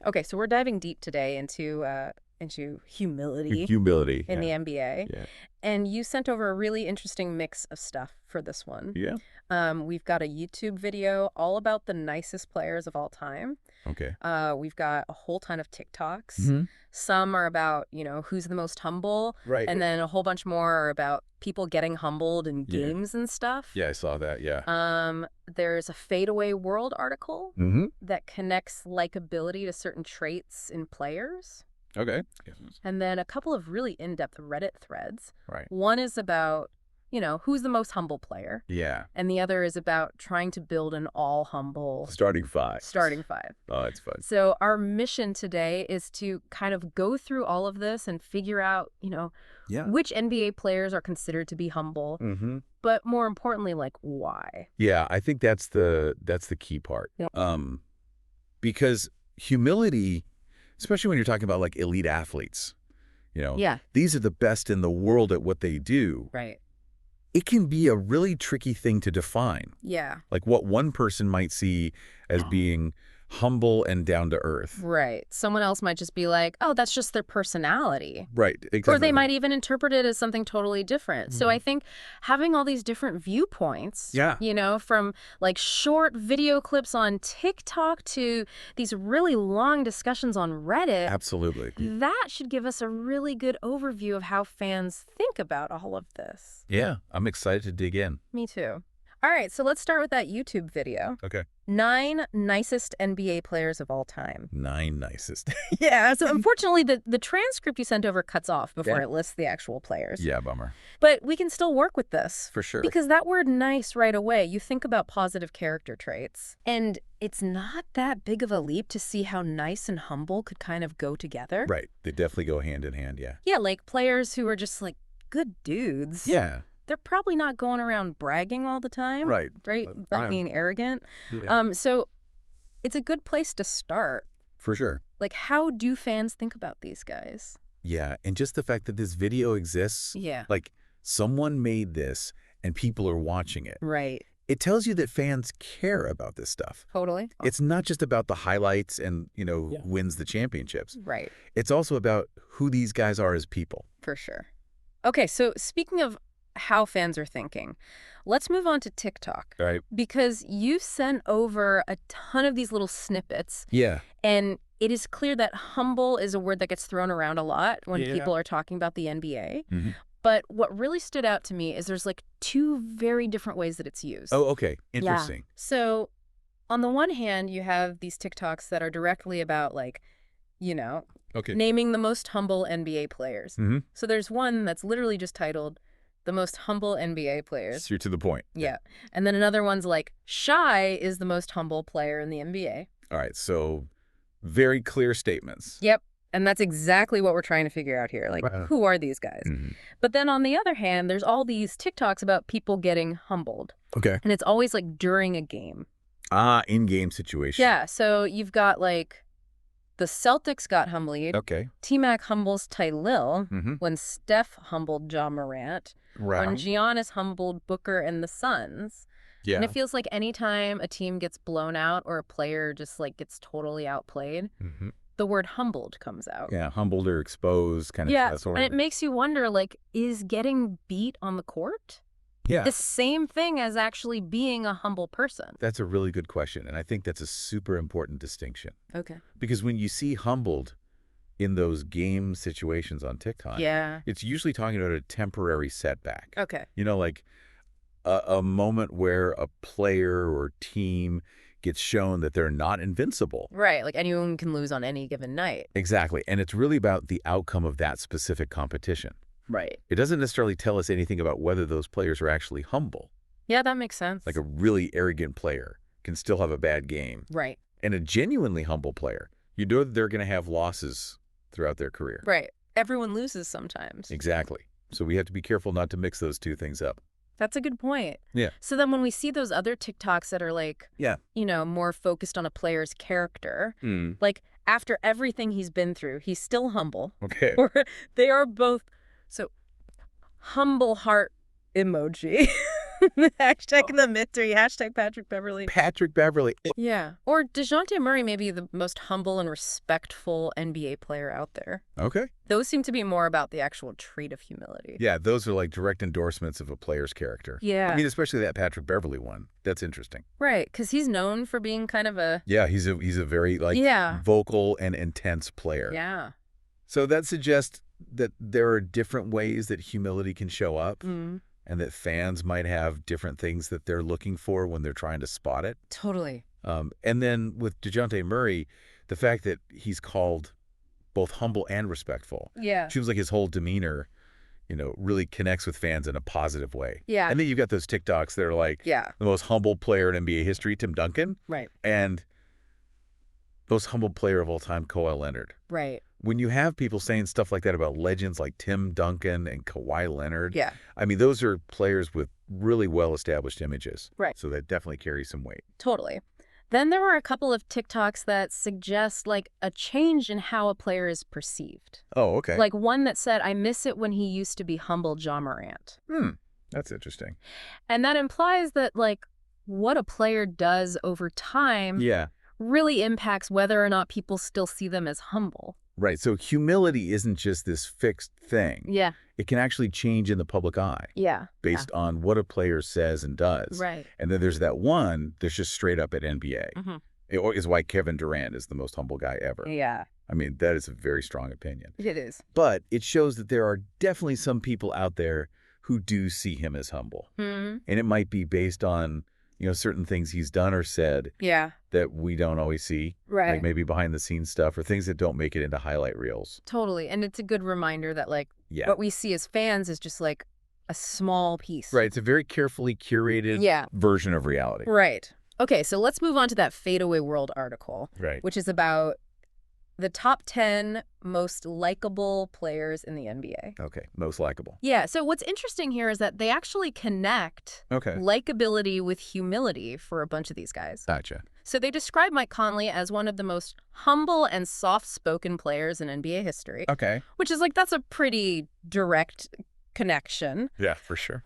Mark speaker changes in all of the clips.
Speaker 1: Okay, so we're diving deep today into humility
Speaker 2: Humility.
Speaker 1: in the NBA.
Speaker 2: Yeah.
Speaker 1: And you sent over a really interesting mix of stuff for this one.
Speaker 2: Yeah.
Speaker 1: We've got a YouTube video all about the nicest players of all time.
Speaker 2: Okay.
Speaker 1: We've got a whole ton of TikToks.
Speaker 2: Mm-hmm.
Speaker 1: Some are about, who's the most humble.
Speaker 2: Right.
Speaker 1: And then a whole bunch more are about people getting humbled in games and stuff.
Speaker 2: Yeah, I saw that. Yeah.
Speaker 1: There's a fadeaway world article
Speaker 2: Mm-hmm.
Speaker 1: that connects likability to certain traits in players.
Speaker 2: Okay.
Speaker 1: And then a couple of really in-depth Reddit threads.
Speaker 2: Right.
Speaker 1: One is about, who's the most humble player.
Speaker 2: Yeah.
Speaker 1: And the other is about trying to build an all-humble
Speaker 2: Starting five. Oh, it's fun.
Speaker 1: So our mission today is to kind of go through all of this and figure out, which NBA players are considered to be humble,
Speaker 2: Mm-hmm.
Speaker 1: but more importantly, like, why?
Speaker 2: Yeah, I think that's the key part.
Speaker 1: Yep.
Speaker 2: Because humility, especially when you're talking about like elite athletes,
Speaker 1: Yeah.
Speaker 2: these are the best in the world at what they do.
Speaker 1: Right.
Speaker 2: It can be a really tricky thing to define.
Speaker 1: Yeah.
Speaker 2: Like what one person might see as being humble and down to earth.
Speaker 1: Right. Someone else might just be like, oh, that's just their personality.
Speaker 2: Right. Exactly.
Speaker 1: Or they might even interpret it as something totally different. So I think having all these different viewpoints, from like short video clips on TikTok to these really long discussions on Reddit,
Speaker 2: Absolutely.
Speaker 1: that should give us a really good overview of how fans think about all of this.
Speaker 2: Yeah, I'm excited to dig in.
Speaker 1: Me too. All right, so let's start with that YouTube video.
Speaker 2: Okay.
Speaker 1: 9 nicest NBA players of all time.
Speaker 2: 9 nicest.
Speaker 1: Yeah, so unfortunately, the transcript you sent over cuts off before it lists the actual players.
Speaker 2: Yeah, bummer.
Speaker 1: But we can still work with this.
Speaker 2: For sure.
Speaker 1: Because that word nice right away, you think about positive character traits. And it's not that big of a leap to see how nice and humble could kind of go together.
Speaker 2: Right. They definitely go hand in hand, yeah.
Speaker 1: Yeah, like players who are just like good dudes.
Speaker 2: Yeah.
Speaker 1: They're probably not going around bragging all the time.
Speaker 2: Right.
Speaker 1: Not being arrogant.
Speaker 2: Yeah.
Speaker 1: So it's a good place to start.
Speaker 2: For sure.
Speaker 1: Like, how do fans think about these guys?
Speaker 2: Yeah, and just the fact that this video exists,
Speaker 1: Yeah.
Speaker 2: like someone made this and people are watching it.
Speaker 1: Right.
Speaker 2: It tells you that fans care about this stuff.
Speaker 1: Totally.
Speaker 2: It's not just about the highlights and, who wins the championships.
Speaker 1: Right.
Speaker 2: It's also about who these guys are as people.
Speaker 1: For sure. Okay, so speaking of how fans are thinking, let's move on to TikTok.
Speaker 2: Right.
Speaker 1: Because you sent over a ton of these little snippets.
Speaker 2: Yeah.
Speaker 1: And it is clear that humble is a word that gets thrown around a lot when people are talking about the NBA.
Speaker 2: Mm-hmm.
Speaker 1: But what really stood out to me is there's like 2 very different ways that it's used.
Speaker 2: Oh, okay. Interesting.
Speaker 1: Yeah. So on the one hand, you have these TikToks that are directly about like, naming the most humble NBA players.
Speaker 2: Mm-hmm.
Speaker 1: So there's one that's literally just titled the most humble NBA players.
Speaker 2: Straight to the point.
Speaker 1: Yeah. And then another one's like, Shy is the most humble player in the NBA.
Speaker 2: All right. So very clear statements.
Speaker 1: Yep. And that's exactly what we're trying to figure out here. Like, who are these guys?
Speaker 2: Mm-hmm.
Speaker 1: But then on the other hand, there's all these TikToks about people getting humbled.
Speaker 2: Okay.
Speaker 1: And it's always like during a game.
Speaker 2: In-game situation.
Speaker 1: Yeah. So you've got like the Celtics got humbled.
Speaker 2: Okay.
Speaker 1: T-Mac humbles Tylil
Speaker 2: Mm-hmm.
Speaker 1: when Steph humbled Ja Morant.
Speaker 2: Right.
Speaker 1: When Giannis humbled Booker and the Suns.
Speaker 2: Yeah.
Speaker 1: And it feels like anytime a team gets blown out or a player just like gets totally outplayed,
Speaker 2: Mm-hmm.
Speaker 1: the word humbled comes out.
Speaker 2: Yeah, humbled or exposed kind of.
Speaker 1: Yeah,
Speaker 2: sort
Speaker 1: and
Speaker 2: of.
Speaker 1: it makes you wonder, like, is getting beat on the court the same thing as actually being a humble person?
Speaker 2: That's a really good question, and I think that's a super important distinction.
Speaker 1: Okay.
Speaker 2: Because when you see humbled in those game situations on TikTok, it's usually talking about a temporary setback.
Speaker 1: Okay.
Speaker 2: Like a moment where a player or team gets shown that they're not invincible.
Speaker 1: Right, like anyone can lose on any given night.
Speaker 2: Exactly, and it's really about the outcome of that specific competition.
Speaker 1: Right.
Speaker 2: It doesn't necessarily tell us anything about whether those players are actually humble.
Speaker 1: Yeah, that makes sense.
Speaker 2: Like a really arrogant player can still have a bad game.
Speaker 1: Right.
Speaker 2: And a genuinely humble player, you know that they're going to have losses throughout their career.
Speaker 1: Right. Everyone loses sometimes.
Speaker 2: Exactly. So we have to be careful not to mix those two things up.
Speaker 1: That's a good point.
Speaker 2: Yeah.
Speaker 1: So then when we see those other TikToks that are like, more focused on a player's character, like after everything he's been through, he's still humble.
Speaker 2: Okay.
Speaker 1: Or they are both, so humble heart emoji. Hashtag the mystery. Hashtag Patrick Beverley.
Speaker 2: Patrick Beverley.
Speaker 1: Yeah. Or DeJounte Murray may be the most humble and respectful NBA player out there.
Speaker 2: Okay.
Speaker 1: Those seem to be more about the actual trait of humility.
Speaker 2: Yeah, those are like direct endorsements of a player's character.
Speaker 1: Yeah.
Speaker 2: I mean, especially that Patrick Beverley one. That's interesting.
Speaker 1: Right, because he's known for being kind of a...
Speaker 2: Yeah, he's a very, like, vocal and intense player.
Speaker 1: Yeah.
Speaker 2: So that suggests that there are different ways that humility can show up, and that fans might have different things that they're looking for when they're trying to spot it.
Speaker 1: Totally.
Speaker 2: And then with DeJounte Murray, the fact that he's called both humble and respectful.
Speaker 1: Yeah.
Speaker 2: Seems like his whole demeanor, really connects with fans in a positive way.
Speaker 1: Yeah.
Speaker 2: And then you've got those TikToks that are like the most humble player in NBA history, Tim Duncan.
Speaker 1: Right.
Speaker 2: And most humble player of all time, Kawhi Leonard.
Speaker 1: Right.
Speaker 2: When you have people saying stuff like that about legends like Tim Duncan and Kawhi Leonard,
Speaker 1: I
Speaker 2: mean, those are players with really well-established images.
Speaker 1: Right.
Speaker 2: So that definitely carries some weight.
Speaker 1: Totally. Then there were a couple of TikToks that suggest, like, a change in how a player is perceived.
Speaker 2: Oh, okay.
Speaker 1: Like one that said, I miss it when he used to be humble Ja Morant.
Speaker 2: That's interesting.
Speaker 1: And that implies that, like, what a player does over time really impacts whether or not people still see them as humble.
Speaker 2: Right. So humility isn't just this fixed thing.
Speaker 1: Yeah.
Speaker 2: It can actually change in the public eye.
Speaker 1: Yeah.
Speaker 2: Based on what a player says and does.
Speaker 1: Right.
Speaker 2: And then there's that one that's just straight up at NBA. It is why Kevin Durant is the most humble guy ever.
Speaker 1: Yeah.
Speaker 2: I mean, that is a very strong opinion.
Speaker 1: It is.
Speaker 2: But it shows that there are definitely some people out there who do see him as humble. And it might be based on, certain things he's done or said that we don't always see.
Speaker 1: Right.
Speaker 2: Like maybe behind the scenes stuff or things that don't make it into highlight reels.
Speaker 1: Totally. And it's a good reminder that, like, what we see as fans is just, like, a small piece.
Speaker 2: Right. It's a very carefully curated version of reality.
Speaker 1: Right. Okay, so let's move on to that Fadeaway World article.
Speaker 2: Right.
Speaker 1: Which is about the top 10 most likable players in the NBA.
Speaker 2: Okay, most likable.
Speaker 1: Yeah, so what's interesting here is that they actually connect likability with humility for a bunch of these guys.
Speaker 2: Gotcha.
Speaker 1: So they describe Mike Conley as one of the most humble and soft-spoken players in NBA history.
Speaker 2: Okay.
Speaker 1: Which is like, that's a pretty direct connection.
Speaker 2: Yeah, for sure.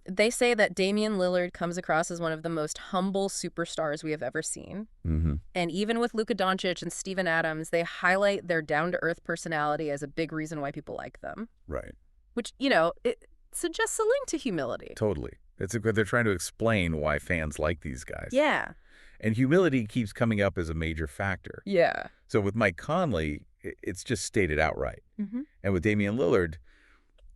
Speaker 1: They say that Damian Lillard comes across as one of the most humble superstars we have ever seen. And even with Luka Doncic and Steven Adams, they highlight their down-to-earth personality as a big reason why people like them.
Speaker 2: Right.
Speaker 1: Which, it suggests a link to humility.
Speaker 2: Totally. They're trying to explain why fans like these guys.
Speaker 1: Yeah.
Speaker 2: And humility keeps coming up as a major factor.
Speaker 1: Yeah.
Speaker 2: So with Mike Conley, it's just stated outright. And with Damian Lillard,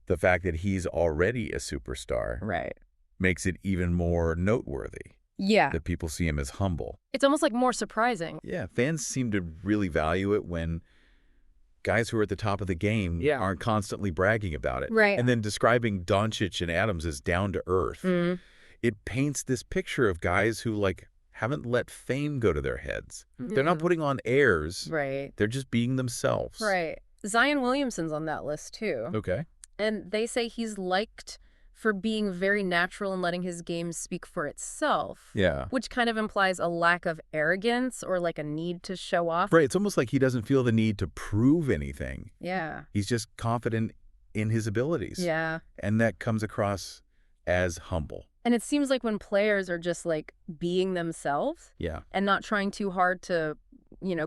Speaker 2: the fact that he's already a superstar makes it even more noteworthy.
Speaker 1: Yeah.
Speaker 2: That people see him as humble.
Speaker 1: It's almost like more surprising.
Speaker 2: Yeah. Fans seem to really value it when guys who are at the top of the game aren't constantly bragging about it.
Speaker 1: Right.
Speaker 2: And then describing Doncic and Adams as down to earth. It paints this picture of guys who, like, haven't let fame go to their heads. They're not putting on airs.
Speaker 1: Right.
Speaker 2: They're just being themselves.
Speaker 1: Right. Zion Williamson's on that list, too.
Speaker 2: Okay.
Speaker 1: And they say he's liked for being very natural and letting his game speak for itself.
Speaker 2: Yeah.
Speaker 1: Which kind of implies a lack of arrogance or like a need to show off.
Speaker 2: Right. It's almost like he doesn't feel the need to prove anything.
Speaker 1: Yeah.
Speaker 2: He's just confident in his abilities.
Speaker 1: Yeah.
Speaker 2: And that comes across as humble.
Speaker 1: And it seems like when players are just like being themselves and not trying too hard to,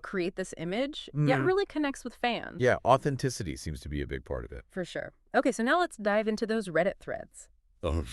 Speaker 1: create this image, it really connects with fans.
Speaker 2: Yeah, authenticity seems to be a big part of it.
Speaker 1: For sure. Okay, so now let's dive into those Reddit threads.
Speaker 2: Oh,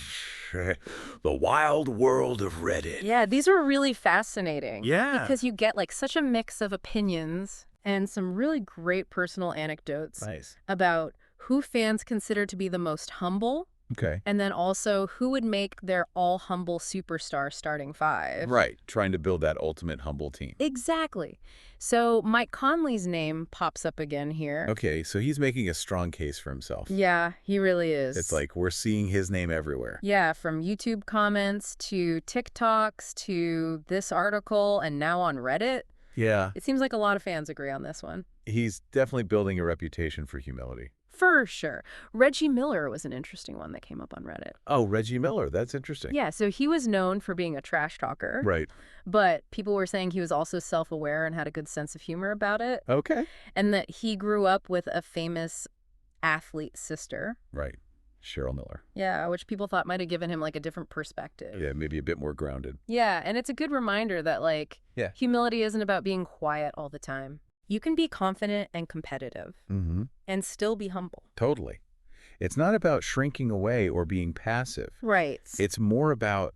Speaker 2: the wild world of Reddit.
Speaker 1: Yeah, these are really fascinating.
Speaker 2: Yeah.
Speaker 1: Because you get like such a mix of opinions and some really great personal anecdotes about who fans consider to be the most humble.
Speaker 2: Okay.
Speaker 1: And then also who would make their all-humble superstar starting five.
Speaker 2: Right. Trying to build that ultimate humble team.
Speaker 1: Exactly. So Mike Conley's name pops up again here.
Speaker 2: Okay. So he's making a strong case for himself.
Speaker 1: Yeah, he really is.
Speaker 2: It's like we're seeing his name everywhere.
Speaker 1: Yeah, from YouTube comments to TikToks to this article and now on Reddit.
Speaker 2: Yeah.
Speaker 1: It seems like a lot of fans agree on this one.
Speaker 2: He's definitely building a reputation for humility.
Speaker 1: For sure. Reggie Miller was an interesting one that came up on Reddit.
Speaker 2: Oh, Reggie Miller. That's interesting.
Speaker 1: Yeah, so he was known for being a trash talker.
Speaker 2: Right.
Speaker 1: But people were saying he was also self-aware and had a good sense of humor about it.
Speaker 2: Okay.
Speaker 1: And that he grew up with a famous athlete sister.
Speaker 2: Right. Cheryl Miller.
Speaker 1: Yeah, which people thought might have given him like a different perspective.
Speaker 2: Yeah, maybe a bit more grounded.
Speaker 1: Yeah, and it's a good reminder that like humility isn't about being quiet all the time. You can be confident and competitive and still be humble.
Speaker 2: Totally. It's not about shrinking away or being passive.
Speaker 1: Right.
Speaker 2: It's more about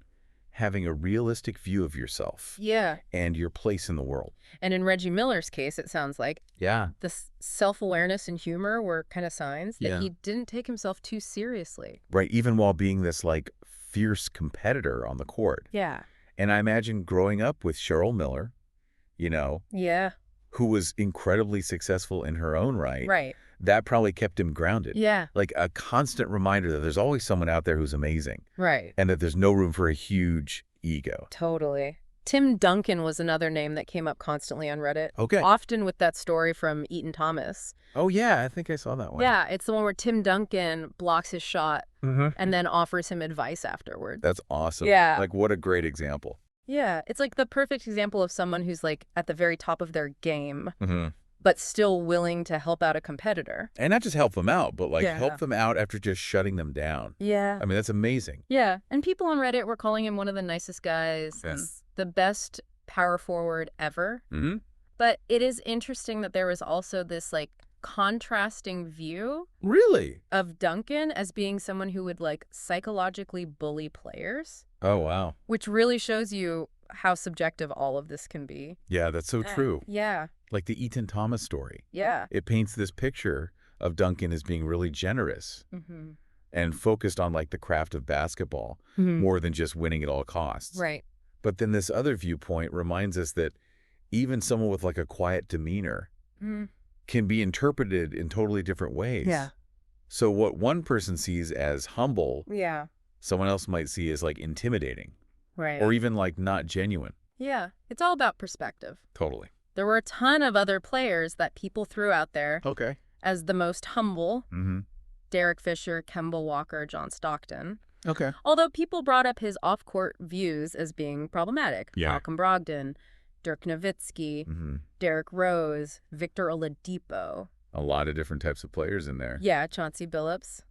Speaker 2: having a realistic view of yourself.
Speaker 1: Yeah.
Speaker 2: And your place in the world.
Speaker 1: And in Reggie Miller's case, it sounds like the self-awareness and humor were kind of signs that he didn't take himself too seriously.
Speaker 2: Right, even while being this like fierce competitor on the court.
Speaker 1: Yeah.
Speaker 2: And I imagine growing up with Cheryl Miller, you know, who was incredibly successful in her own right.
Speaker 1: Right.
Speaker 2: That probably kept him grounded.
Speaker 1: Yeah.
Speaker 2: Like a constant reminder that there's always someone out there who's amazing.
Speaker 1: Right.
Speaker 2: And that there's no room for a huge ego.
Speaker 1: Totally. Tim Duncan was another name that came up constantly on Reddit.
Speaker 2: Okay.
Speaker 1: Often with that story from Eaton Thomas.
Speaker 2: Oh, yeah. I think I saw that one.
Speaker 1: Yeah. It's the one where Tim Duncan blocks his shot and then offers him advice afterwards.
Speaker 2: That's awesome.
Speaker 1: Yeah.
Speaker 2: Like, what a great example.
Speaker 1: Yeah. It's like the perfect example of someone who's like at the very top of their game. But still willing to help out a competitor.
Speaker 2: And not just help them out, but like help them out after just shutting them down.
Speaker 1: Yeah.
Speaker 2: I mean, that's amazing.
Speaker 1: Yeah. And people on Reddit were calling him one of the nicest guys, the best power forward ever. But it is interesting that there was also this like contrasting view of Duncan as being someone who would like psychologically bully players.
Speaker 2: Oh, wow.
Speaker 1: Which really shows you how subjective all of this can be.
Speaker 2: Yeah, that's so true.
Speaker 1: Yeah.
Speaker 2: Like the Eaton Thomas story.
Speaker 1: Yeah.
Speaker 2: It paints this picture of Duncan as being really generous and focused on like the craft of basketball more than just winning at all costs.
Speaker 1: Right.
Speaker 2: But then this other viewpoint reminds us that even someone with like a quiet demeanor can be interpreted in totally different ways.
Speaker 1: Yeah.
Speaker 2: So what one person sees as humble, someone else might see as like intimidating.
Speaker 1: Right.
Speaker 2: Or even like not genuine.
Speaker 1: Yeah. It's all about perspective.
Speaker 2: Totally.
Speaker 1: There were a ton of other players that people threw out there as the most humble. Derek Fisher, Kemba Walker, John Stockton.
Speaker 2: Okay.
Speaker 1: Although people brought up his off-court views as being problematic.
Speaker 2: Yeah.
Speaker 1: Malcolm Brogdon, Dirk Nowitzki, Derrick Rose, Victor Oladipo.
Speaker 2: A lot of different types of players in there.
Speaker 1: Yeah, Chauncey Billups.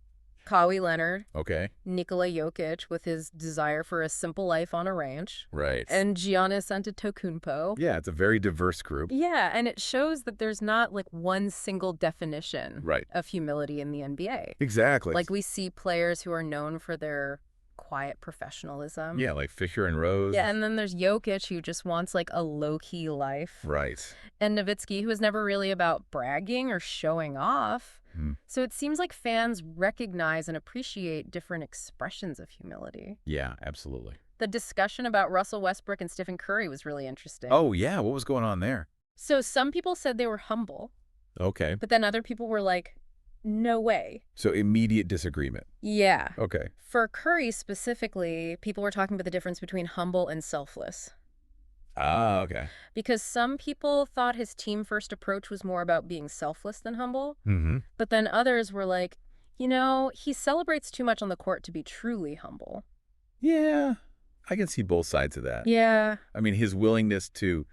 Speaker 1: Kawhi Leonard.
Speaker 2: Okay.
Speaker 1: Nikola Jokic with his desire for a simple life on a ranch.
Speaker 2: Right.
Speaker 1: And Giannis Antetokounmpo.
Speaker 2: Yeah, it's a very diverse group.
Speaker 1: Yeah, and it shows that there's not like one single definition of humility in the NBA.
Speaker 2: Exactly.
Speaker 1: Like we see players who are known for their quiet professionalism.
Speaker 2: Yeah, like Fisher and Rose.
Speaker 1: Yeah, and then there's Jokic who just wants like a low-key life.
Speaker 2: Right.
Speaker 1: And Nowitzki who is never really about bragging or showing off. So it seems like fans recognize and appreciate different expressions of humility.
Speaker 2: Yeah, absolutely.
Speaker 1: The discussion about Russell Westbrook and Stephen Curry was really interesting.
Speaker 2: Oh, yeah. What was going on there?
Speaker 1: So some people said they were humble.
Speaker 2: Okay.
Speaker 1: But then other people were like, no way.
Speaker 2: So immediate disagreement.
Speaker 1: Yeah.
Speaker 2: Okay.
Speaker 1: For Curry specifically, people were talking about the difference between humble and selfless.
Speaker 2: Ah, okay.
Speaker 1: Because some people thought his team-first approach was more about being selfless than humble. But then others were like, you know, he celebrates too much on the court to be truly humble.
Speaker 2: Yeah, I can see both sides of that.
Speaker 1: Yeah.
Speaker 2: I mean, his willingness to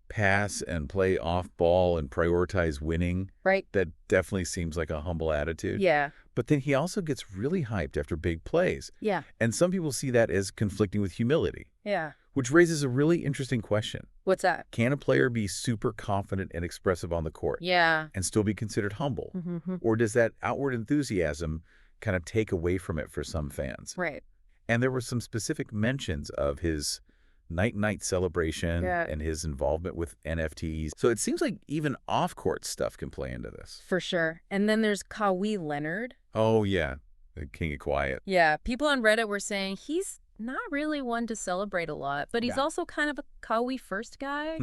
Speaker 2: pass and play off ball and prioritize winning.
Speaker 1: Right.
Speaker 2: That definitely seems like a humble attitude.
Speaker 1: Yeah.
Speaker 2: But then he also gets really hyped after big plays.
Speaker 1: Yeah.
Speaker 2: And some people see that as conflicting with humility.
Speaker 1: Yeah.
Speaker 2: Which raises a really interesting question.
Speaker 1: What's that?
Speaker 2: Can a player be super confident and expressive on the court?
Speaker 1: Yeah.
Speaker 2: And still be considered humble? Or does that outward enthusiasm kind of take away from it for some fans?
Speaker 1: Right.
Speaker 2: And there were some specific mentions of his night-night celebration and his involvement with NFTs. So it seems like even off-court stuff can play into this.
Speaker 1: For sure. And then there's Kawhi Leonard.
Speaker 2: Oh, yeah. The king of quiet.
Speaker 1: Yeah. People on Reddit were saying he's not really one to celebrate a lot, but he's also kind of a Kawhi first guy.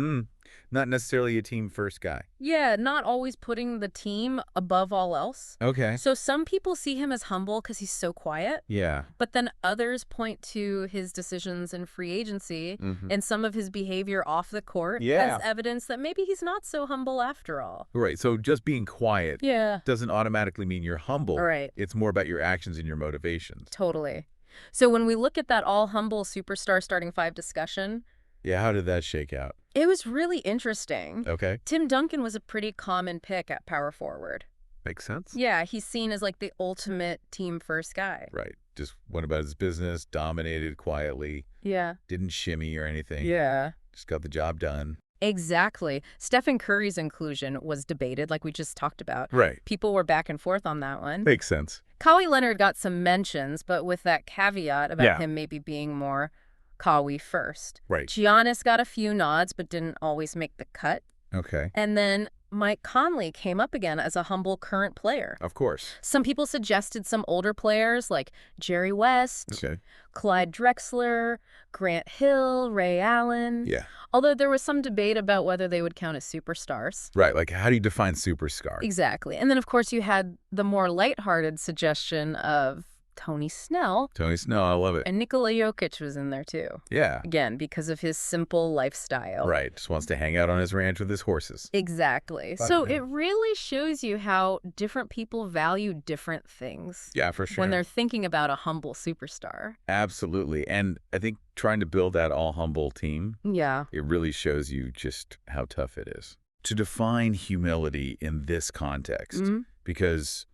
Speaker 2: Not necessarily a team first guy.
Speaker 1: Yeah, not always putting the team above all else.
Speaker 2: Okay.
Speaker 1: So some people see him as humble because he's so quiet.
Speaker 2: Yeah.
Speaker 1: But then others point to his decisions in free agency and some of his behavior off the court as evidence that maybe he's not so humble after all.
Speaker 2: Right. So just being quiet doesn't automatically mean you're humble.
Speaker 1: Right.
Speaker 2: It's more about your actions and your motivations.
Speaker 1: Totally. So when we look at that all-humble superstar starting five discussion...
Speaker 2: Yeah, how did that shake out?
Speaker 1: It was really interesting.
Speaker 2: Okay.
Speaker 1: Tim Duncan was a pretty common pick at power forward.
Speaker 2: Makes sense.
Speaker 1: Yeah, he's seen as like the ultimate team-first guy.
Speaker 2: Right. Just went about his business, dominated quietly.
Speaker 1: Yeah.
Speaker 2: Didn't shimmy or anything.
Speaker 1: Yeah.
Speaker 2: Just got the job done.
Speaker 1: Exactly. Stephen Curry's inclusion was debated, like we just talked about.
Speaker 2: Right.
Speaker 1: People were back and forth on that one.
Speaker 2: Makes sense.
Speaker 1: Kawhi Leonard got some mentions, but with that caveat about him maybe being more Kawhi first.
Speaker 2: Right.
Speaker 1: Giannis got a few nods, but didn't always make the cut.
Speaker 2: Okay.
Speaker 1: And then Mike Conley came up again as a humble current player.
Speaker 2: Of course.
Speaker 1: Some people suggested some older players like Jerry West, Clyde Drexler, Grant Hill, Ray Allen.
Speaker 2: Yeah.
Speaker 1: Although there was some debate about whether they would count as superstars.
Speaker 2: Right. Like, how do you define superstar?
Speaker 1: Exactly. And then, of course, you had the more lighthearted suggestion of Tony Snell.
Speaker 2: Tony Snell, I love it.
Speaker 1: And Nikola Jokic was in there, too.
Speaker 2: Yeah.
Speaker 1: Again, because of his simple lifestyle.
Speaker 2: Right. Just wants to hang out on his ranch with his horses.
Speaker 1: Exactly. So it really shows you how different people value different things.
Speaker 2: Yeah, for sure.
Speaker 1: When they're thinking about a humble superstar.
Speaker 2: Absolutely. And I think trying to build that all-humble team,
Speaker 1: it
Speaker 2: really shows you just how tough it is. To define humility in this context, because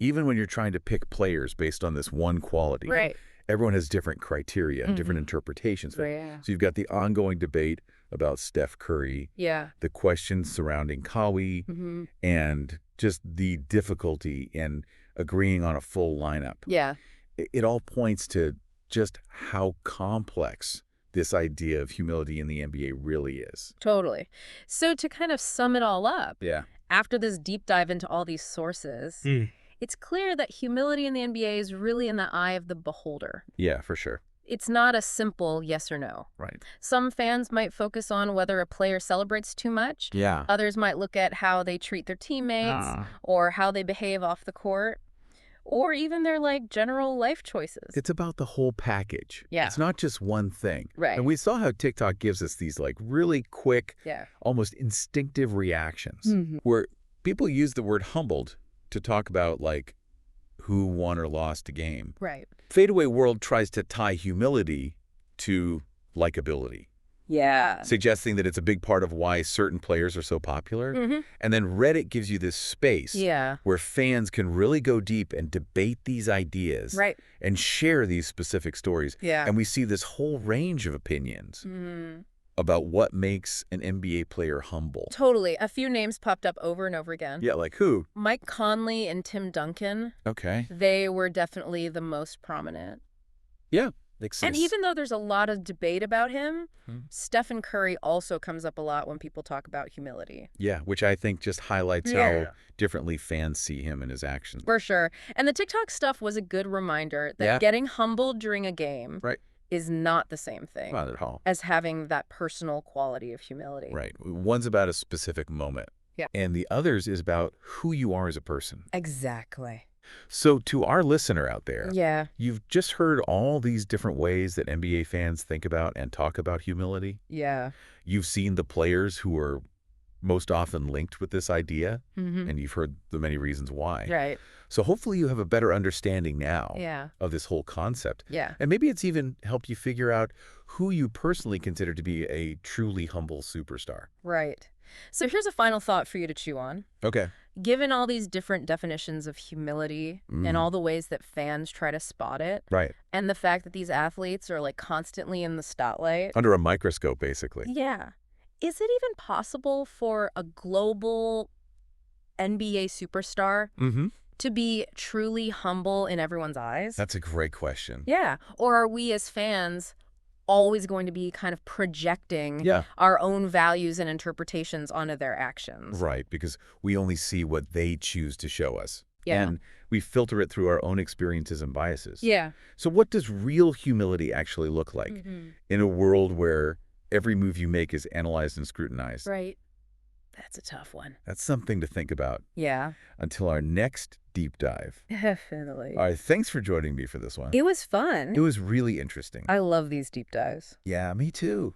Speaker 2: even when you're trying to pick players based on this one quality, everyone has different criteria and different interpretations. So you've got the ongoing debate about Steph Curry, the questions surrounding Kawhi, and just the difficulty in agreeing on a full lineup. It all points to just how complex this idea of humility in the NBA really is.
Speaker 1: Totally. So to kind of sum it all up, after this deep dive into all these sources, it's clear that humility in the NBA is really in the eye of the beholder.
Speaker 2: Yeah, for sure.
Speaker 1: It's not a simple yes or no.
Speaker 2: Right.
Speaker 1: Some fans might focus on whether a player celebrates too much. Others might look at how they treat their teammates or how they behave off the court. Or even their, like, general life choices.
Speaker 2: It's about the whole package. It's not just one thing.
Speaker 1: Right.
Speaker 2: And we saw how TikTok gives us these, like, really quick, almost instinctive reactions where people use the word humbled to talk about, like, who won or lost a game.
Speaker 1: Right.
Speaker 2: Fadeaway World tries to tie humility to likability. Suggesting that it's a big part of why certain players are so popular. And then Reddit gives you this space where fans can really go deep and debate these ideas and share these specific stories. And we see this whole range of opinions about what makes an NBA player humble.
Speaker 1: Totally. A few names popped up over and over again.
Speaker 2: Yeah, like who?
Speaker 1: Mike Conley and Tim Duncan.
Speaker 2: Okay.
Speaker 1: They were definitely the most prominent.
Speaker 2: Yeah.
Speaker 1: And even though there's a lot of debate about him, Stephen Curry also comes up a lot when people talk about humility.
Speaker 2: Yeah, which I think just highlights how differently fans see him and his actions.
Speaker 1: For sure. And the TikTok stuff was a good reminder that getting humbled during a game is not the same thing
Speaker 2: not at all
Speaker 1: as having that personal quality of humility.
Speaker 2: Right. One's about a specific moment. And the other's is about who you are as a person.
Speaker 1: Exactly.
Speaker 2: So to our listener out there, you've just heard all these different ways that NBA fans think about and talk about humility. You've seen the players who are most often linked with this idea, and you've heard the many reasons why. So hopefully you have a better understanding now of this whole concept. And maybe it's even helped you figure out who you personally consider to be a truly humble superstar.
Speaker 1: Right. So here's a final thought for you to chew on.
Speaker 2: Okay.
Speaker 1: Given all these different definitions of humility and all the ways that fans try to spot it, and the fact that these athletes are like constantly in the spotlight.
Speaker 2: Under a microscope, basically.
Speaker 1: Is it even possible for a global NBA superstar to be truly humble in everyone's eyes?
Speaker 2: That's a great question.
Speaker 1: Or are we as fans always going to be kind of projecting our own values and interpretations onto their actions?
Speaker 2: Right, because we only see what they choose to show us. And we filter it through our own experiences and biases. So what does real humility actually look like in a world where every move you make is analyzed and scrutinized?
Speaker 1: Right. That's a tough one.
Speaker 2: That's something to think about. Until our next deep dive.
Speaker 1: Definitely.
Speaker 2: All right, thanks for joining me for this one.
Speaker 1: It was fun.
Speaker 2: It was really interesting.
Speaker 1: I love these deep dives.
Speaker 2: Yeah, me too.